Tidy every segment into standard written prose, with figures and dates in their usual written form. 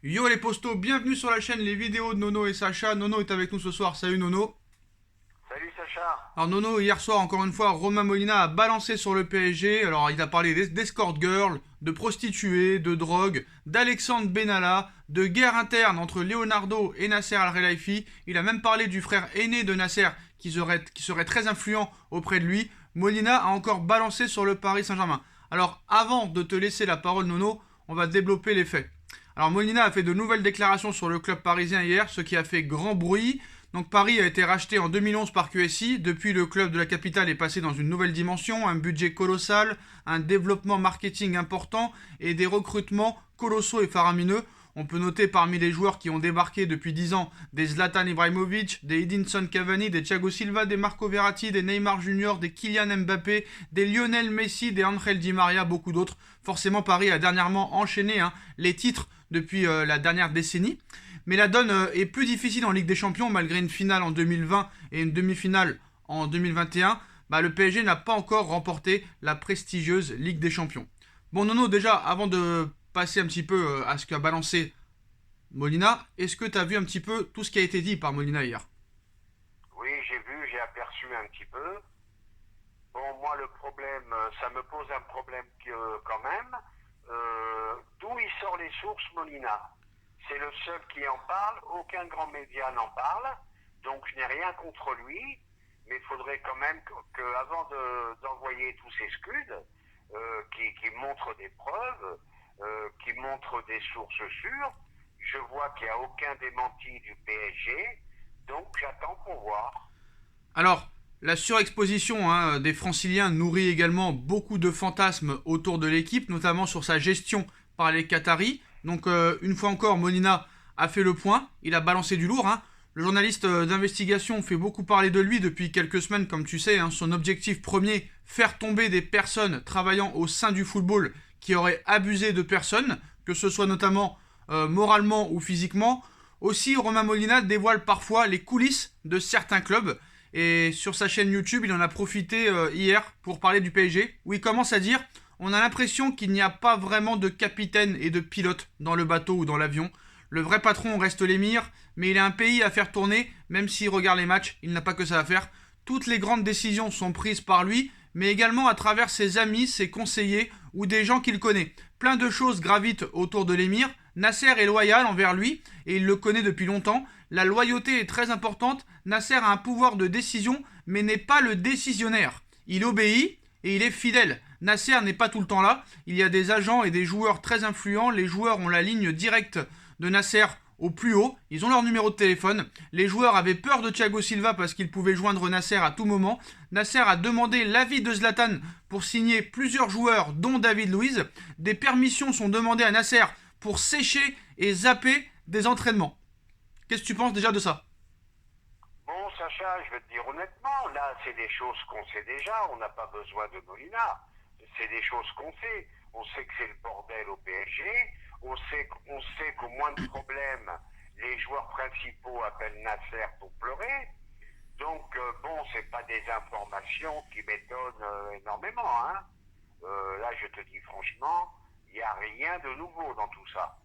Yo les postos, bienvenue sur la chaîne Les Vidéos de Nono et Sacha. Nono est avec nous ce soir, salut Nono. Salut Sacha. Alors Nono, hier soir encore une fois, Romain Molina a balancé sur le PSG. Alors il a parlé d'escort girl, de prostituées, de drogue, d'Alexandre Benalla, de guerre interne entre Leonardo et Nasser Al-Khelaifi. Il a même parlé du frère aîné de Nasser qui serait très influent auprès de lui. Molina a encore balancé sur le Paris Saint-Germain. Alors avant de te laisser la parole Nono, on va développer les faits. Alors Molina a fait de nouvelles déclarations sur le club parisien hier, ce qui a fait grand bruit. Donc Paris a été racheté en 2011 par QSI. Depuis, le club de la capitale est passé dans une nouvelle dimension, un budget colossal, un développement marketing important et des recrutements colossaux et faramineux. On peut noter parmi les joueurs qui ont débarqué depuis 10 ans des Zlatan Ibrahimovic, des Edinson Cavani, des Thiago Silva, des Marco Verratti, des Neymar Junior, des Kylian Mbappé, des Lionel Messi, des Angel Di Maria, beaucoup d'autres. Forcément, Paris a dernièrement enchaîné les titres depuis la dernière décennie. Mais la donne est plus difficile en Ligue des Champions, malgré une finale en 2020 et une demi-finale en 2021. Le PSG n'a pas encore remporté la prestigieuse Ligue des Champions. Bon Nono, déjà, avant de passer un petit peu à ce qu'a balancé Molina, est-ce que tu as vu un petit peu tout ce qui a été dit par Molina hier? Oui, j'ai vu, j'ai aperçu un petit peu. Bon, moi, le problème, ça me pose un problème quand même. D'où il sort les sources, Molina? C'est le seul qui en parle, aucun grand média n'en parle, donc je n'ai rien contre lui, mais il faudrait quand même qu'avant d'envoyer tous ces scuds, qui montrent des preuves, qui montrent des sources sûres, je vois qu'il n'y a aucun démenti du PSG, donc j'attends pour voir. Alors, la surexposition des franciliens nourrit également beaucoup de fantasmes autour de l'équipe, notamment sur sa gestion par les Qataris. Donc, une fois encore, Molina a fait le point, il a balancé du lourd. Le journaliste d'investigation fait beaucoup parler de lui depuis quelques semaines, comme tu sais. Son objectif premier, faire tomber des personnes travaillant au sein du football qui auraient abusé de personnes, que ce soit notamment moralement ou physiquement. Aussi, Romain Molina dévoile parfois les coulisses de certains clubs. Et sur sa chaîne YouTube, il en a profité hier pour parler du PSG, où il commence à dire: on a l'impression qu'il n'y a pas vraiment de capitaine et de pilote dans le bateau ou dans l'avion. Le vrai patron reste l'émir, mais il a un pays à faire tourner, même s'il regarde les matchs, il n'a pas que ça à faire. Toutes les grandes décisions sont prises par lui, mais également à travers ses amis, ses conseillers ou des gens qu'il connaît. Plein de choses gravitent autour de l'émir. Nasser est loyal envers lui, et il le connaît depuis longtemps. La loyauté est très importante. Nasser a un pouvoir de décision, mais n'est pas le décisionnaire. Il obéit et il est fidèle. Nasser n'est pas tout le temps là. Il y a des agents et des joueurs très influents. Les joueurs ont la ligne directe de Nasser au plus haut. Ils ont leur numéro de téléphone. Les joueurs avaient peur de Thiago Silva parce qu'il pouvait joindre Nasser à tout moment. Nasser a demandé l'avis de Zlatan pour signer plusieurs joueurs, dont David Luiz. Des permissions sont demandées à Nasser pour sécher et zapper des entraînements. Qu'est-ce que tu penses déjà de ça? Bon, Sacha, je vais te dire honnêtement, là, c'est des choses qu'on sait déjà, on n'a pas besoin de Molina. C'est des choses qu'on sait. On sait que c'est le bordel au PSG, on sait qu'au moindre problème, les joueurs principaux appellent Nasser pour pleurer. Donc, bon, c'est pas des informations qui m'étonnent énormément, hein. Là, je te dis franchement, il n'y a rien de nouveau dans tout ça.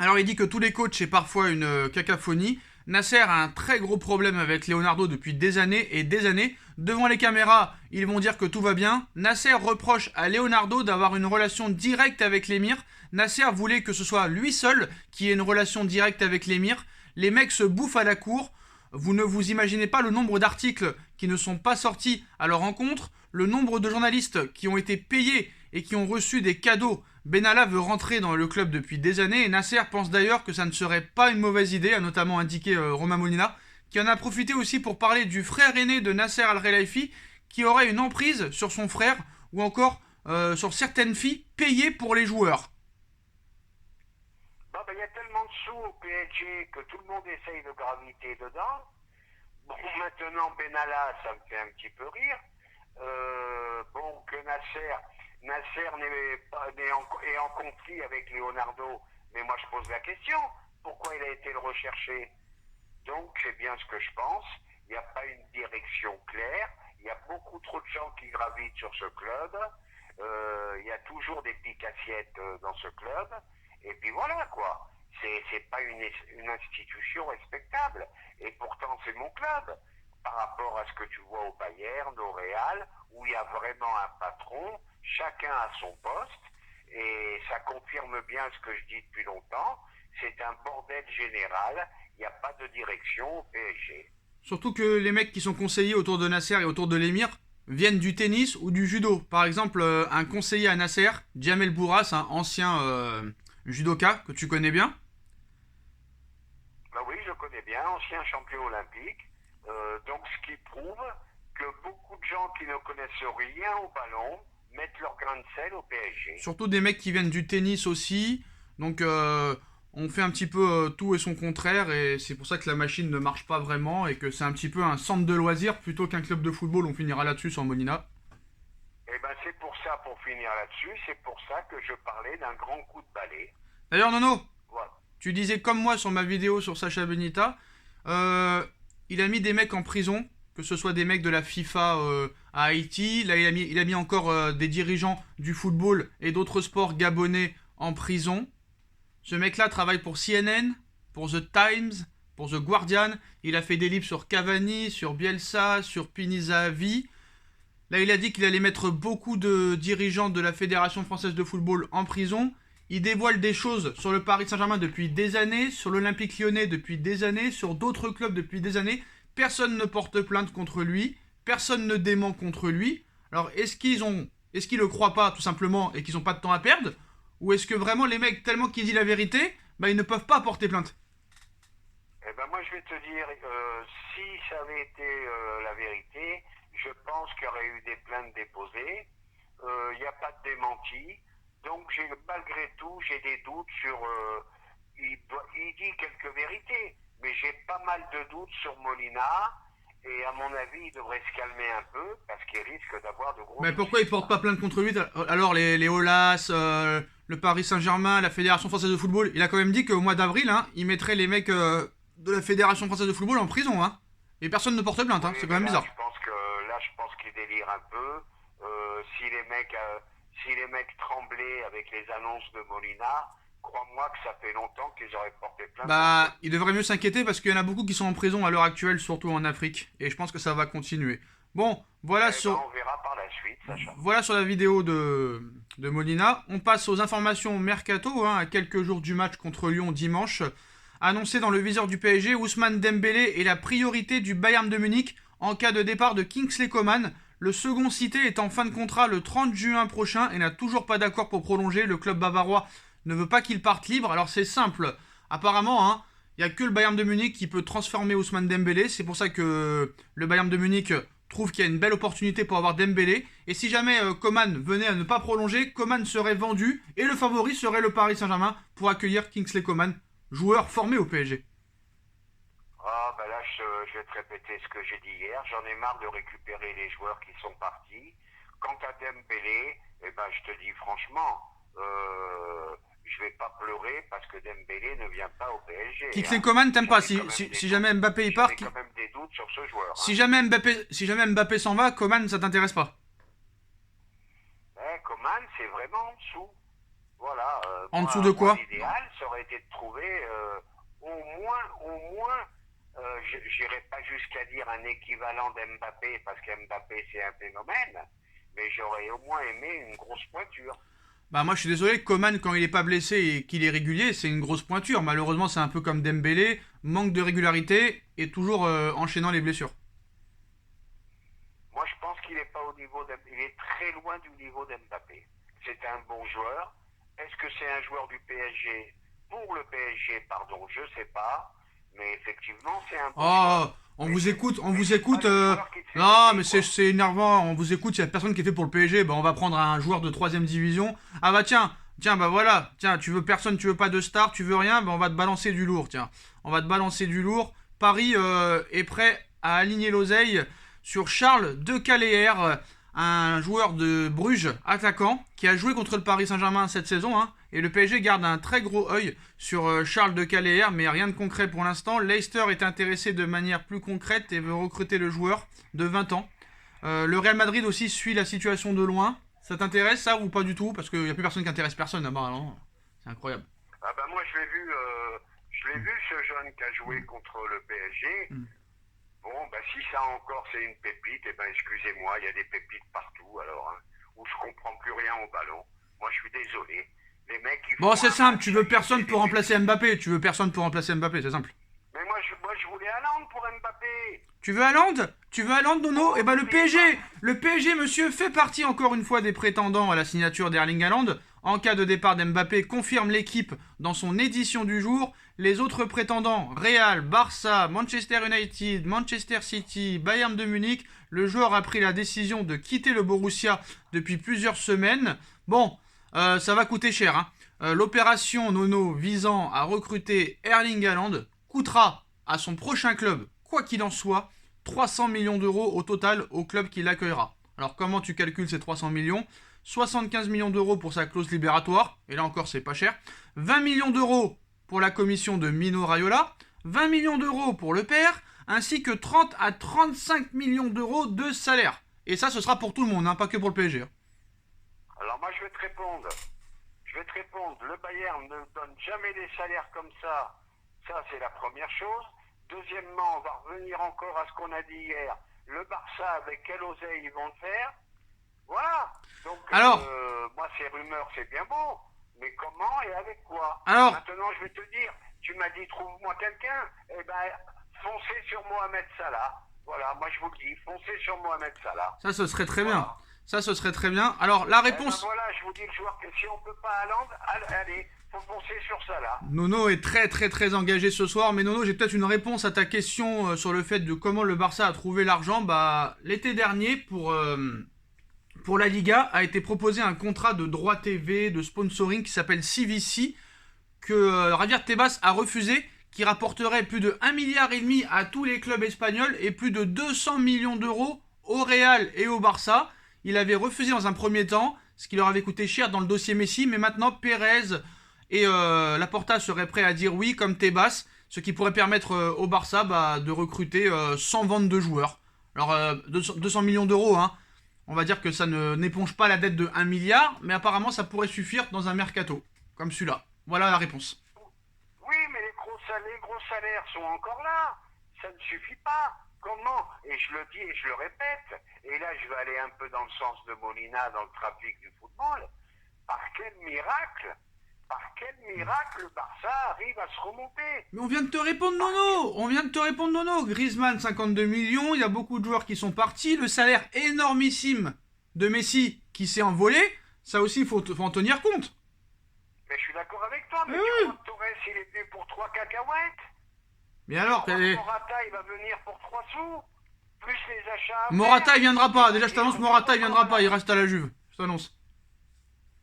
Alors il dit que tous les coachs c'est parfois une cacophonie. Nasser a un très gros problème avec Leonardo depuis des années et des années. Devant les caméras, ils vont dire que tout va bien. Nasser reproche à Leonardo d'avoir une relation directe avec l'émir. Nasser voulait que ce soit lui seul qui ait une relation directe avec l'émir. Les mecs se bouffent à la cour. Vous ne vous imaginez pas le nombre d'articles qui ne sont pas sortis à leur rencontre, le nombre de journalistes qui ont été payés et qui ont reçu des cadeaux. Benalla veut rentrer dans le club depuis des années et Nasser pense d'ailleurs que ça ne serait pas une mauvaise idée, a notamment indiqué Romain Molina, qui en a profité aussi pour parler du frère aîné de Nasser Al-Khelaifi qui aurait une emprise sur son frère ou encore sur certaines filles payées pour les joueurs. Bon, ben, il y a tellement de sous au PSG que tout le monde essaye de graviter dedans. Bon, maintenant, Benalla, ça me fait un petit peu rire. Bon, que Nasser est en conflit avec Leonardo. Mais moi, je pose la question. Pourquoi il a été le rechercher? Donc, c'est bien ce que je pense. Il n'y a pas une direction claire. Il y a beaucoup trop de gens qui gravitent sur ce club. Il y a toujours des piques assiettes dans ce club. Et puis voilà, quoi. C'est pas une institution respectable. Et pourtant, c'est mon club. Par rapport à ce que tu vois au Bayern, au Real, où il y a vraiment un patron, chacun a son poste, et ça confirme bien ce que je dis depuis longtemps. C'est un bordel général, il n'y a pas de direction au PSG. Surtout que les mecs qui sont conseillers autour de Nasser et autour de l'émir viennent du tennis ou du judo. Par exemple, un conseiller à Nasser, Djamel Bourras, un ancien judoka que tu connais bien. Ben oui, je connais bien, ancien champion olympique. Donc ce qui prouve que beaucoup de gens qui ne connaissent rien au ballon mettent leur grain de sel au PSG. Surtout des mecs qui viennent du tennis aussi. Donc on fait un petit peu tout et son contraire. Et c'est pour ça que la machine ne marche pas vraiment. Et que c'est un petit peu un centre de loisirs plutôt qu'un club de football. On finira là-dessus sans Molina. Et ben c'est pour ça, pour finir là-dessus, c'est pour ça que je parlais d'un grand coup de balai. D'ailleurs, Nono, Voilà. tu disais comme moi sur ma vidéo sur Sacha Benita, il a mis des mecs en prison, que ce soit des mecs de la FIFA à Haïti. Là, il a mis encore des dirigeants du football et d'autres sports gabonais en prison. Ce mec-là travaille pour CNN, pour The Times, pour The Guardian. Il a fait des livres sur Cavani, sur Bielsa, sur Pinizavi. Là, il a dit qu'il allait mettre beaucoup de dirigeants de la Fédération française de football en prison. Il dévoile des choses sur le Paris Saint-Germain depuis des années, sur l'Olympique Lyonnais depuis des années, sur d'autres clubs depuis des années. Personne ne porte plainte contre lui, personne ne dément contre lui. Alors est-ce qu'ils le croient pas tout simplement et qu'ils n'ont pas de temps à perdre, ou est-ce que vraiment les mecs, tellement qu'ils disent la vérité, bah ils ne peuvent pas porter plainte? Eh ben moi je vais te dire, si ça avait été la vérité, je pense qu'il y aurait eu des plaintes déposées. Il n'y a pas de démenti. Donc malgré tout, j'ai des doutes sur... il dit quelques vérités, mais j'ai pas mal de doutes sur Molina. Et à mon avis, il devrait se calmer un peu parce qu'il risque d'avoir de gros... Mais pourquoi ils portent pas plainte contre lui? Alors les Olas, le Paris Saint-Germain, la Fédération Française de Football, il a quand même dit qu'au mois d'avril, hein, il mettrait les mecs de la Fédération Française de Football en prison. Hein. Et personne ne porte plainte, hein. C'est quand même bizarre. Je pense qu'il délire un peu. Si les mecs tremblaient avec les annonces de Molina, crois-moi que ça fait longtemps qu'ils auraient porté plainte. Bah, il devrait mieux s'inquiéter parce qu'il y en a beaucoup qui sont en prison à l'heure actuelle, surtout en Afrique. Et je pense que ça va continuer. Bon, voilà On verra par la suite, Sacha. Voilà sur la vidéo de Molina. On passe aux informations mercato, hein, à quelques jours du match contre Lyon dimanche. Annoncé dans le viseur du PSG, Ousmane Dembélé est la priorité du Bayern de Munich en cas de départ de Kingsley Coman. Le second cité est en fin de contrat le 30 juin prochain et n'a toujours pas d'accord pour prolonger. Le club bavarois ne veut pas qu'il parte libre. Alors c'est simple. Apparemment, hein, il n'y a que le Bayern de Munich qui peut transformer Ousmane Dembélé. C'est pour ça que le Bayern de Munich trouve qu'il y a une belle opportunité pour avoir Dembélé. Et si jamais Coman venait à ne pas prolonger, Coman serait vendu et le favori serait le Paris Saint-Germain pour accueillir Kingsley Coman, joueur formé au PSG. Ah, ben là, je vais te répéter ce que j'ai dit hier. J'en ai marre de récupérer les joueurs qui sont partis. Quant à Dembélé, eh ben, je te dis franchement, je vais pas pleurer parce que Dembélé ne vient pas au PSG. Kingsley Coman, t'aimes pas. Si jamais Mbappé y part, j'ai quand même des doutes sur ce joueur. Si jamais Mbappé s'en va, Coman, ça t'intéresse pas? Coman, c'est vraiment en dessous. Voilà. En dessous de quoi? L'idéal, ça aurait été de trouver au moins, j'irai pas jusqu'à dire un équivalent d'Mbappé, parce qu'Mbappé c'est un phénomène, mais j'aurais au moins aimé une grosse pointure. Bah moi je suis désolé, Coman quand il est pas blessé et qu'il est régulier, c'est une grosse pointure. Malheureusement c'est un peu comme Dembélé, manque de régularité et toujours enchaînant les blessures. Moi je pense qu'il est pas au niveau il est très loin du niveau d'Mbappé. C'est un bon joueur. Est-ce que c'est un joueur du PSG? Pour le PSG, pardon, je sais pas. Mais effectivement, c'est un bon joueur. On vous écoute. Non, mais c'est énervant. On vous écoute, il n'y a personne qui est fait pour le PSG. Bah, on va prendre un joueur de 3ème division. Ah bah tiens, bah voilà. Tiens, tu veux personne, tu veux pas de star, tu veux rien. Bah, on va te balancer du lourd, tiens. On va te balancer du lourd. Paris est prêt à aligner l'oseille sur Charles De Calaire, un joueur de Bruges, attaquant, qui a joué contre le Paris Saint-Germain cette saison, hein, et le PSG garde un très gros œil sur Charles De Calaire, mais rien de concret pour l'instant. Leicester est intéressé de manière plus concrète et veut recruter le joueur de 20 ans. Le Real Madrid aussi suit la situation de loin. Ça t'intéresse ça ou pas du tout? Parce qu'il n'y a plus personne qui intéresse personne là-bas, non? C'est incroyable. Ah bah moi je l'ai vu ce jeune qui a joué contre le PSG. Mm. Bon, bah si ça encore c'est une pépite, eh ben excusez-moi, il y a des pépites partout alors, hein, où je comprends plus rien au ballon. Moi je suis désolé. Les mecs ils Bon, font c'est un simple, match, tu ça veux y est, personne c'est pour des remplacer pépites. Mbappé. Tu veux personne pour remplacer Mbappé, c'est simple. Mais moi je voulais Haaland pour Mbappé. Tu veux Haaland? Tu veux Haaland, Nono? Eh Oh, ben ne payez pas. Le PSG, monsieur, fait partie encore une fois des prétendants à la signature d'Erling Haaland. En cas de départ d'Mbappé, confirme l'équipe dans son édition du jour. Les autres prétendants, Real, Barça, Manchester United, Manchester City, Bayern de Munich. Le joueur a pris la décision de quitter le Borussia depuis plusieurs semaines. Bon, ça va coûter cher, hein. L'opération Nono visant à recruter Erling Haaland coûtera à son prochain club, quoi qu'il en soit, 300 millions d'euros au total au club qui l'accueillera. Alors comment tu calcules ces 300 millions? 75 millions d'euros pour sa clause libératoire, et là encore c'est pas cher. 20 millions d'euros pour la commission de Mino Raiola, 20 millions d'euros pour le père, ainsi que 30 à 35 millions d'euros de salaire. Et ça ce sera pour tout le monde, hein, pas que pour le PSG. Alors moi je vais te répondre. Le Bayern ne donne jamais des salaires comme ça. Ça, c'est la première chose. Deuxièmement, on va revenir encore à ce qu'on a dit hier. Le Barça, avec quelle oseille ils vont le faire? Voilà. Donc, Alors, moi, ces rumeurs, c'est bien beau. Mais comment et avec quoi? alors, Maintenant, je vais te dire, tu m'as dit, trouve-moi quelqu'un. Eh ben, foncez sur Mohamed Salah. Voilà, moi, je vous le dis, foncez sur Mohamed Salah. ça ce serait très bien. Voilà. Ça ce serait très bien. Alors la Eh ben réponse... voilà, je vous dis le joueur que si on peut pas Haaland, allez, faut foncer sur Salah. Nono est très très très engagé ce soir, mais Nono, j'ai peut-être une réponse à ta question sur le fait de comment le Barça a trouvé l'argent. Bah, l'été dernier, pour la Liga, a été proposé un contrat de droit TV, de sponsoring qui s'appelle CVC, que Javier Tebas a refusé, qui rapporterait plus de 1,5 milliard à tous les clubs espagnols et plus de 200 millions d'euros au Real et au Barça. Il avait refusé dans un premier temps, ce qui leur avait coûté cher dans le dossier Messi, mais maintenant Pérez et Laporta seraient prêts à dire oui, comme Tebas, ce qui pourrait permettre au Barça de recruter 100 ventes de joueurs. Alors 200 millions d'euros, hein. On va dire que ça n'éponge pas la dette de 1 milliard, mais apparemment ça pourrait suffire dans un mercato, comme celui-là. Voilà la réponse. Oui, mais les gros salaires sont encore là. Ça ne suffit pas. Comment? Et je le dis et je le répète. Et là, je vais aller un peu dans le sens de Molina dans le trafic du football. Par quel miracle le Barça arrive à se remonter? Mais on vient de te répondre Nono. On vient de te répondre Nono. Griezmann 52 millions, il y a beaucoup de joueurs qui sont partis, le salaire énormissime de Messi qui s'est envolé, ça aussi faut en tenir compte. Mais je suis d'accord avec toi, mais Eh tu oui. crois que Torres, il est venu pour 3 cacahuètes? Mais alors, Tu crois que Morata, il va venir pour 3 sous? Plus les achats à Morata faire. il viendra pas. Déjà je t'annonce Morata il viendra pas, il reste à la Juve. Je t'annonce.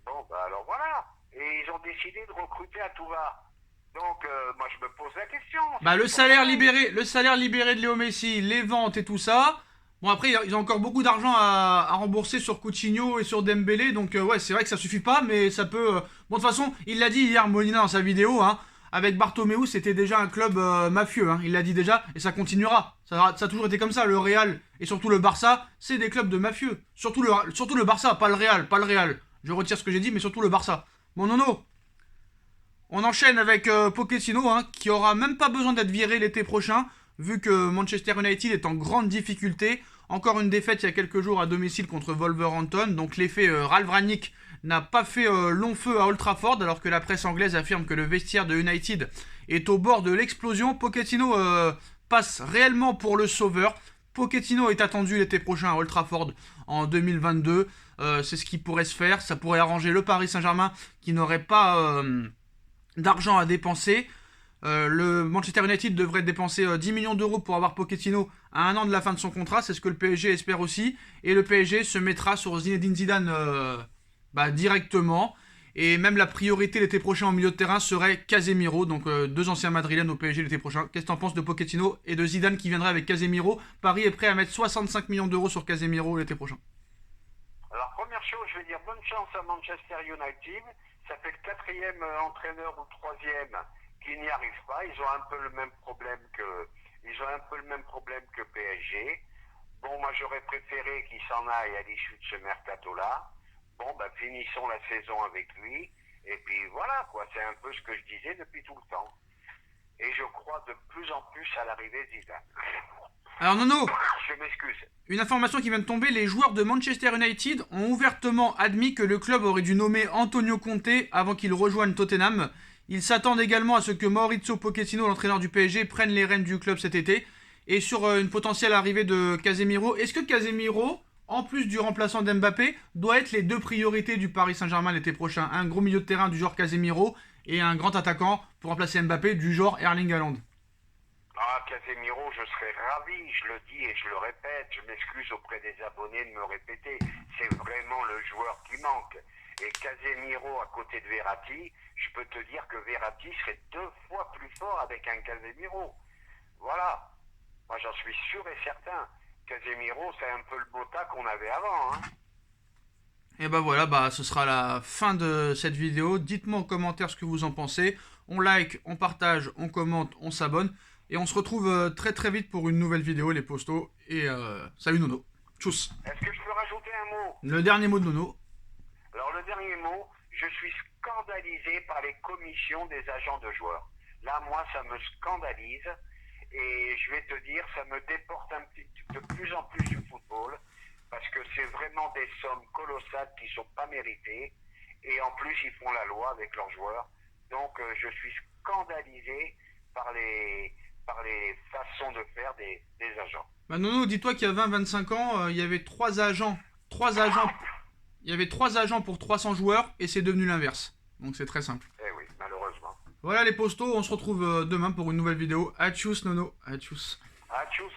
Bon, bah alors voilà. Et ils ont décidé de recruter à tout va. Donc, moi, je me pose la question. Bah le salaire libéré de Léo Messi, les ventes et tout ça. Bon après ils ont encore beaucoup d'argent à rembourser sur Coutinho et sur Dembélé, donc ouais c'est vrai que ça suffit pas, mais ça peut. Bon de toute façon il l'a dit hier Molina dans sa vidéo, hein, avec Bartomeu c'était déjà un club mafieux, hein, il l'a dit déjà et ça continuera. Ça a toujours été comme ça, le Real et surtout le Barça, c'est des clubs de mafieux. Surtout le Barça, pas le Real, pas le Real. Je retire ce que j'ai dit, mais surtout le Barça. Bon Nono, on enchaîne avec Pochettino, hein, qui aura même pas besoin d'être viré l'été prochain, vu que Manchester United est en grande difficulté. Encore une défaite il y a quelques jours à domicile contre Wolverhampton. Donc l'effet Ralf Rangnick n'a pas fait long feu à Old Trafford, alors que la presse anglaise affirme que le vestiaire de United est au bord de l'explosion. Pochettino passe réellement pour le sauveur. Pochettino est attendu l'été prochain à Old Trafford en 2022. C'est ce qui pourrait se faire. Ça pourrait arranger le Paris Saint-Germain qui n'aurait pas d'argent à dépenser. Le Manchester United devrait dépenser 10 millions d'euros pour avoir Pochettino à un an de la fin de son contrat, c'est ce que le PSG espère aussi. Et le PSG se mettra sur Zinedine Zidane directement. Et même la priorité l'été prochain au milieu de terrain serait Casemiro, donc deux anciens madrilènes au PSG l'été prochain. Qu'est-ce que t'en penses de Pochettino et de Zidane qui viendrait avec Casemiro? Paris est prêt à mettre 65 millions d'euros sur Casemiro l'été prochain. Alors, première chose, je vais dire bonne chance à Manchester United. Ça fait le quatrième entraîneur ou le troisième qui n'y arrive pas. Ils ont un peu le même problème que PSG. Bon, moi j'aurais préféré qu'il s'en aille à l'issue de ce mercato-là. Bon, bah finissons la saison avec lui. Et puis voilà, quoi, c'est un peu ce que je disais depuis tout le temps. Et je crois de plus en plus à l'arrivée de Zidane. Alors Nono, Je m'excuse. une information qui vient de tomber, les joueurs de Manchester United ont ouvertement admis que le club aurait dû nommer Antonio Conte avant qu'il rejoigne Tottenham. Ils s'attendent également à ce que Maurizio Pochettino, l'entraîneur du PSG, prenne les rênes du club cet été. Et sur une potentielle arrivée de Casemiro, est-ce que Casemiro, en plus du remplaçant d'Mbappé, doit être les deux priorités du Paris Saint-Germain l'été prochain? Un gros milieu de terrain du genre Casemiro et un grand attaquant pour remplacer Mbappé du genre Erling Haaland. Ah, Casemiro, je serais ravi, je le dis et je le répète, je m'excuse auprès des abonnés de me répéter, c'est vraiment le joueur qui manque. Et Casemiro à côté de Verratti, je peux te dire que Verratti serait 2 fois plus fort avec un Casemiro. Voilà, moi j'en suis sûr et certain. Casemiro, c'est un peu le Bota qu'on avait avant, hein. Et bah voilà, bah ce sera la fin de cette vidéo. Dites-moi en commentaire ce que vous en pensez. On like, on partage, on commente, on s'abonne. Et on se retrouve très très vite pour une nouvelle vidéo, les postos. Et salut Nono. Tchuss. Est-ce que je peux rajouter un mot? Le dernier mot de Nono. Alors le dernier mot, je suis scandalisé par les commissions des agents de joueurs. Là, moi, ça me scandalise et je vais te dire, ça me déporte de plus en plus du football parce que c'est vraiment des sommes colossales qui ne sont pas méritées et en plus, ils font la loi avec leurs joueurs. Donc, je suis scandalisé par les façons de faire des agents. Bah Nono, dis-toi qu'il y a 20-25 ans, il y avait 3 agents. 3 agents. Il y avait 3 agents pour 300 joueurs et c'est devenu l'inverse. Donc c'est très simple. Eh oui, malheureusement. Voilà les postos, on se retrouve demain pour une nouvelle vidéo. Adios Nono, adios. Adios.